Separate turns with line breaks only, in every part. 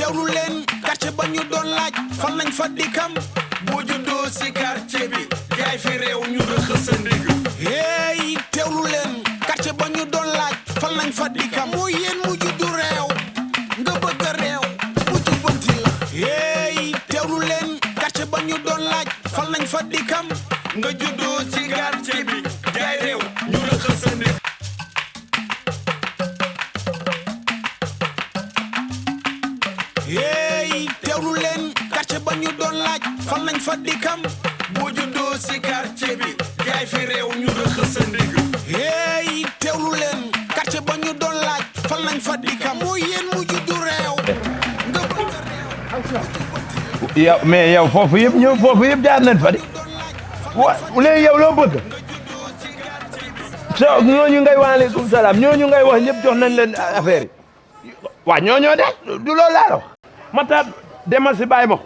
teewlu leen quartier ba ñu doon laaj fal nañ fa dikam boo juddoo si quartier bi gaay fi réew ñu rëxës sa ndig hey teewlu leen quartier ba ñu doon laaj fal nañ fa dikam moo yéen mu juddu réew nga bëgg a réew mu jubbanti la hey teewlu leen quartier ba ñu doon laaj fal nañ fa dikam nga juddoo si quartier bi gaay réew ñu rëxës sa ndig hey teewlu leen quartier ba ñu doon laaj fal nañ fa dikam boo juddoo si quartier bi gaay fi réew ñu rëxës sa ndig hey teewlu leen quartier ba ñu doon laaj fal nañ fa dikam moo yéen mu juddu réew nga bëgg réew
yow mais yow foofu yëpp ñëw foofu yëpp jaar nañ fa di wa léegi yow loo bëgg so ñooñu ngay waaleykum salaam ñooñu ngay wax ñëpp jox nañ leen affaire yi waa ñooñoo de du loolu laa la wax mata demal si bàyyi ma ko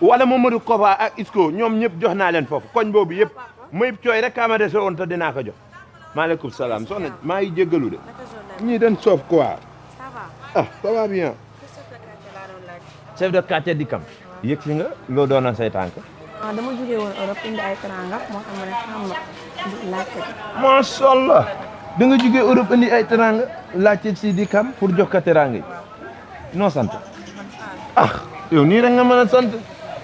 wala Mamadou Kofa ak Isco ñoom ñëpp jox naa leen foofu koñ boobu yëpp muy cooy rek kaa ma dese woon te dinaa ko jox maaleykum salaam soxna maa ngi jéggalu de ñii dañ soof quoi ah ça va bien chef de quartier di kam yëg si nga loo doonoon say tànk
dama jógee woon Europe indi ay teranga moo tax ma ne xam nga laajte
macha allah da nga jógee Europe indi ay teranga laajte si di kam pour jox ko teranga yi noo sant ah yow nii rek nga mën a sant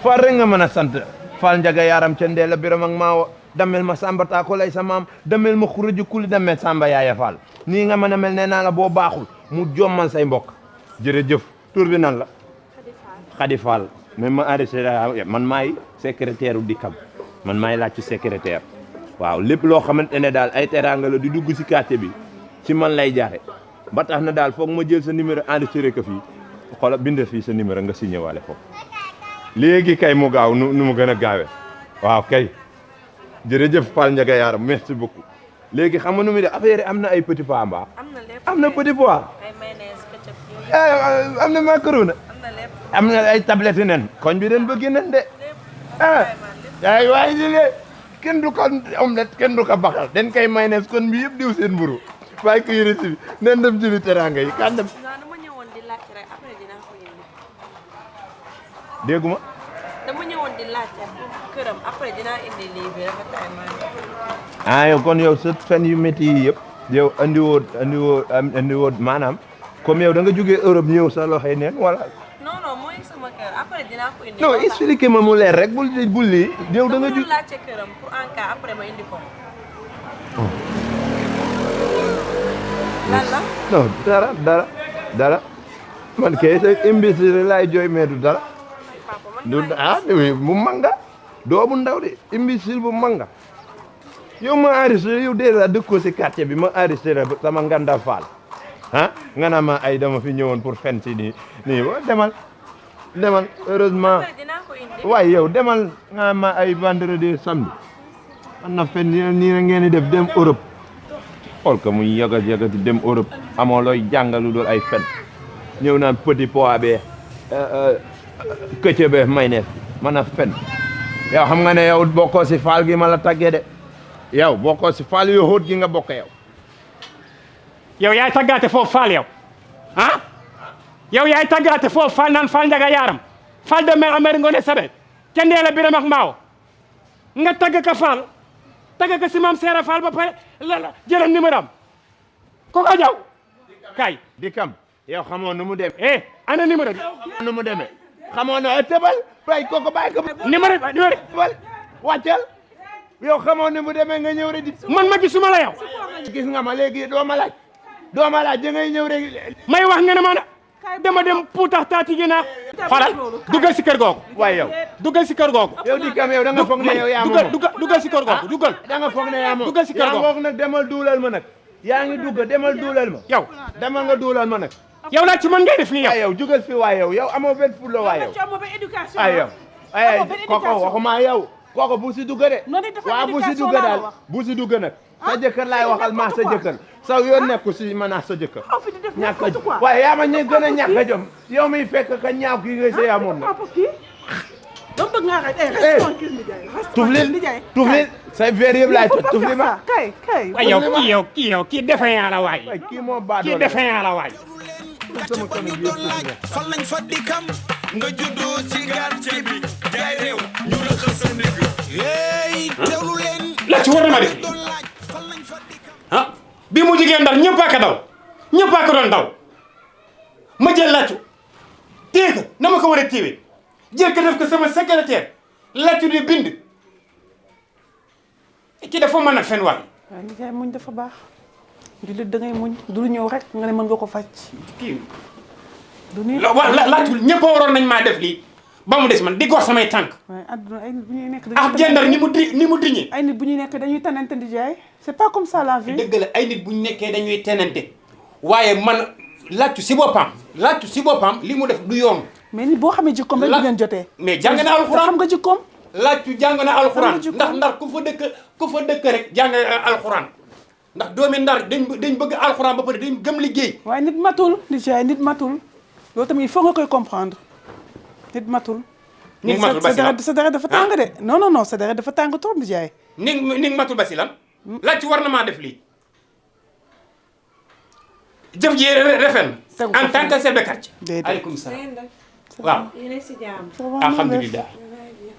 Fall rek nga mën a sant Fall Njaga Yaram ca Ndella Biram ak Maawa damel ma Samba taa ko lay sa maam damel ma Xuraji Kuli damel Samba Yaaya Fall nii nga mën a mel nee naa la boo baaxul mu jommal say mbokk jërëjëf tur bi nan la Khady Fall mais ma enregistré man maay secrétaire u Dikam man maay laaj ci secrétaire waaw lépp loo xamante ne daal ay teraanga la di dugg si quartier bi ci man lay jaare ba tax na daal foog ma jël sa numéro enregistré ko fii xoolal bind fii sa numéro nga signé waale foofu léegi kay mu gaaw nu mu gën a gaawee waaw kay jërëjëf Fall Ndiaga Yaram merci beaucoup léegi xam nga nu muy def affaire am na ay petit pois mbaa am na petit pois am na macaroni am na ay tablette nen koñ bi den bëgg nen de ay waaye di le kenn du ko omelette kenn du ko baxal den kay mayonnaise kon bi yëpp diw seen mburu waaye ko yëre si bi nen dem jëli teranga yi kan dem dégguma
dama ñëwoon di laajte këram après dinaa indi lii bi rek tay ma
yow kon yow sa fen yu métti yi yëpp yow andi woo maanaam comme yow da nga jógee Europe ñëw sa loxo neen wala
non mooy sama kër après dinaa ko indi
non expliqué ma mu leer rek bul lii yow da nga ju
laajte këram pour en cas après ma indi ko lan la
non dara man kay sa imbécile laay jooy mais du dara bu manga doomu ndaw de imbécile bu manga yow ma enregistré yow déjà dëkkoo si quartier bi ma enregistré sama nganda faal nga naa ma ay dama fi ñëwoon pour fen si nii demal heureusement waaye yow demal nga ma ay vendredi samedi man na fen nii na ngeen di def dem Europe xool ko muy yagati dem Europe amoo looy jàngalu dool ay fen ñëw naan petit pois be këcë be mayonnaise man a fen yow xam nga ne yow bokkoo si faal gi ma la taggee de yow bokkoo si faal yoo xóot gi nga bokk
yow yaay taggaate foofu faal yow yow yaay taggaate foofu faal naan Fall Ndiaga Yaram Fall de mer Amari Ngoone Sabe ca Ndella Biram ak Maaw nga tagg ka faal tagg ka si maam Seera Fall ba pare la jëlam numéro am ko jaw kay
Dikam yow xamoo nu mu dem
ana numéro bi
nu mu demee xamoo ne tëbal bay kooku bàyyi ko
numéro
tëbal wàccal yow xamoo ne mu demee nga ñëw rek di
man ma gisuma la yow
gis nga ma léegi doo ma laaj da ngay ñëw rek
may wax nga ne ma dama dem puutax taati gi naa xoolal duggal si kër googu
waaye yow
duggal si kër googu
yow Dikam yow da nga foog ne yow yaa moom
duggal si kër googu duggal
da nga foog ne yaa moom
duggal si kër googu
yaa ngoog nag demal duulal ma nag yaa ngi dugg demal duulal ma
yow
demal nga duulal ma nag
yow laa ci mën ngay def nii yow
yow jugal fi waay yow amoo benn fulla waay yow ay koko waxuma yow koko bu si dugg de waaw bu si dugg daal bu si dugg nag sa jëkkër laay waxal maa sa jëkkër saw yoon nekku si mana sa jëkkër ñàkk a jom waaye yaa ma ñu gën a ñàkk a jom yow miy fekk ka ñaaw kii ngay sa yaa moom nag tuflil say verre yëpp laay toj tufli ma
kay yow kii defe yaa la waay
kii moo baax
kii defe yaa la waay
quartier ba ñu doon laaj fal nañ fa dikam nga juddoo ci quartier bi jaay réew ñu rëqal sa ndigg hey teewlu leen
la ci war na ma def
doon laaj fal nañ fa dikam
ah bi mu jigéen Ndar ñëpp a ko daw ñëpp a ko doon daw ma jël làccu téye ko na ma ko war a téewee jël ko def ko sama secrétaire làccu di bind ki dafa mën a fen waay
waaw nijaay muñ dafa baax jullit da ngay muñ du lu ñëw rek nga ne mën nga ko faj
kii
du nii
làccu ñëpp waroon nañ maa def lii ba mu des man di gor samay tànk
waaye àdduna ay nit bu ñuy nekk
ak jëndar ni mu diñee
ay nit bu ñuy nekk dañuy tanante nijaay c'est pas comme ça la vie
dëgg la ay nit bu ñu nekkee dañuy tenante waaye man làccu si boppam li mu def du yoon
mais nit boo xamee jikkoom rek du ngeen jotee
mais jàng na alxuraan
xam nga jikkoom
làccu jàng na alxuraan
Xam nga
ndax ndar ku fa dëkk rek jàng alxuraan ndax doomi ndar dañ bëgg alxuraan ba pare dañ gëm liggéey
waaye nit matul nijaay nit matul loolu tamit il faut nga koy comprendre nit matul
nit matul ba si lan
sa deret dafa tàng de non sa deret dafa tàng trop nijaay
ni matul ba si lan làccu war na maa def lii jëf ji refen en tant que chef de quartier aleykum salaam waaw
yéen a si jàmm.
alhamdulilah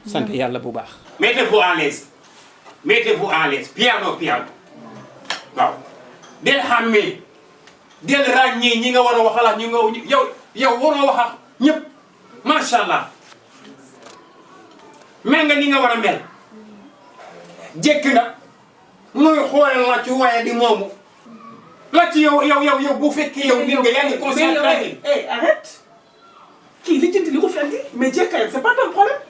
sant yàlla bu baax mettez-vous à l'aise piano waaw del xàmmee del ràññee ñi nga war a waxal ak ñi nga yow waroo wax ak ñëpp macha allah mel nga ni nga war a mel jekk nga muy xoolal la ci waaye di moomu la ci yow bu fekkee yow nit nga yaa ngi concentré
arrête kii li jënti li ko fendi mais jekkaay c'est pas ton problème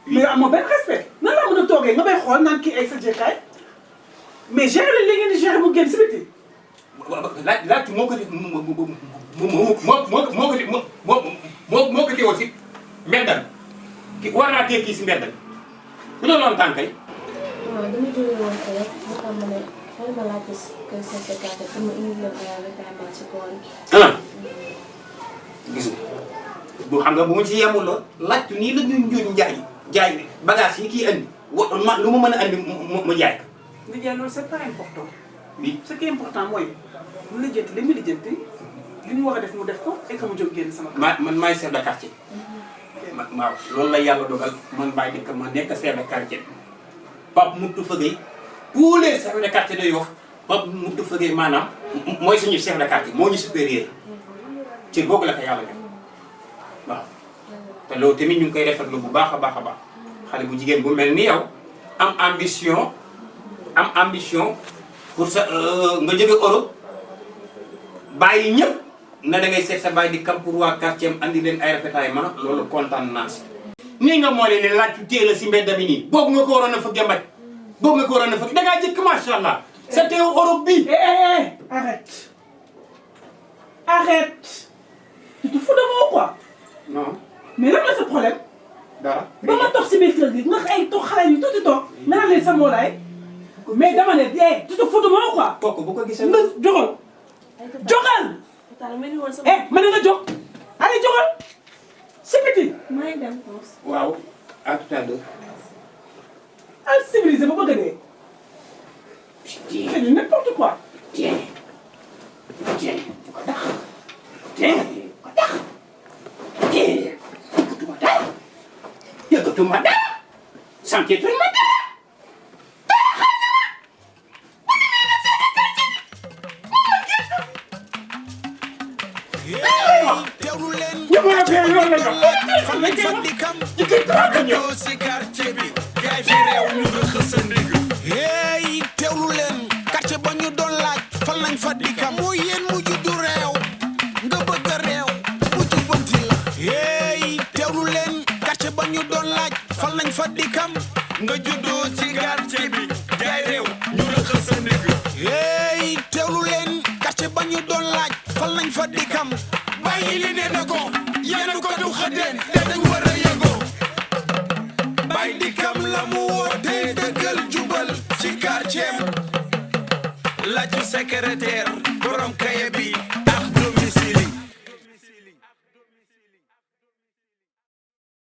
mais amoo benn respect nan laa mën a toogee nga bay xool naan kii ay sa jekkaay mais gérer leen li ngeen di gérer mu génn si biti
laaj moo ko moo ko teewoo si mbeddal ki war naa tee kii si mbeddal ku la loon tànkay
waaw dama jógee woon ko rek mu xam ne xel ma laajte kër chef de quartier pour ma indi leen ay réclamation ci koor gi.
gis nga bu xam nga bu ma ci yemul lool laajtu nii la ñuy njuuñ jaay bagage yi kii andi ma lu ma mën a andi ma jaay ko.
nijaay loolu c'est pas important.
oui
ce qui est important mooy mu lijjanti li mu lijjanti li mu war a def mu def ko et que mu jóg génn sama kër.
man maay chef de quartier. waaw loolu la yàlla dogal man Baye Dika ma nekk chef de quartier Pape Moutou Fëgey tous les chefs de quartier de Yoff Pape Moutou Fëgey maanaam mooy suñu chef de quartier moo ñu supérieur ci boobu la ko yàlla def waaw te loolu tamit ñu ngi koy rafetlu bu baax a baax a baax xale bu jigéen bu mel ni yow am ambition pour sa nga jóge Europe bàyyi ñëpp na da ngay seet sa Baye Dika pour waa quartier am andi leen ay ravitaillement loolu kontaan naa si. nii nga moo leen ne laajtu téye la si mbedd mi nii boobu nga ko waroon a fëgg mbaj boobu nga ko waroon a fëgg da ngaa jëkk macha allah sa teew Europe bi.
Arrête. Tu te fous de moi ou quoi?
non.
mais lan la sa problème.
dara.
ba ma toog si biir kër gi nga ay toog xale yu tuuti toog nga naan leen sa moolaay mais dama ne tu te fous de moi ou quoi?
kooku bu ko gisee.
nga jogal. jogal. ma ne nga jóg. allez jogal. si biti.
maa ngi dem
waaw à tout à l'heure.
al civilisé ba bëgg a dee. c'est du n'importe quoi.
tiens ko dax tiens ko dax tiens yëgatuma dara yëgatuma dara santeetuma dara
teewlu leen
ñëpp a fee loolu la jox
fan lañ fa dikam
ci kër gi ñëw
doo si quartier bi gaay fi réew ñu rëq sa ndigg hey teewlu leen quartier ba ñu doon laaj fan lañ fa dikam mooy yéen mu juddu réew nga bëgg a réew mu jubbanti la hey teewlu leen quartier ba ñu doon laaj fan lañ fa dikam nga juddoo ci quartier bi gaay réew ñu rëq sa ndigg hey teewlu leen quartier ba ñu doon laaj fan lañ fa dikam bàyyi li ne na ko yéen ko du xëddeen dañ war a yëgoo Baye Dikam la mu woote dëggal jubal ci quartier laaju secrétaire borom kaye bi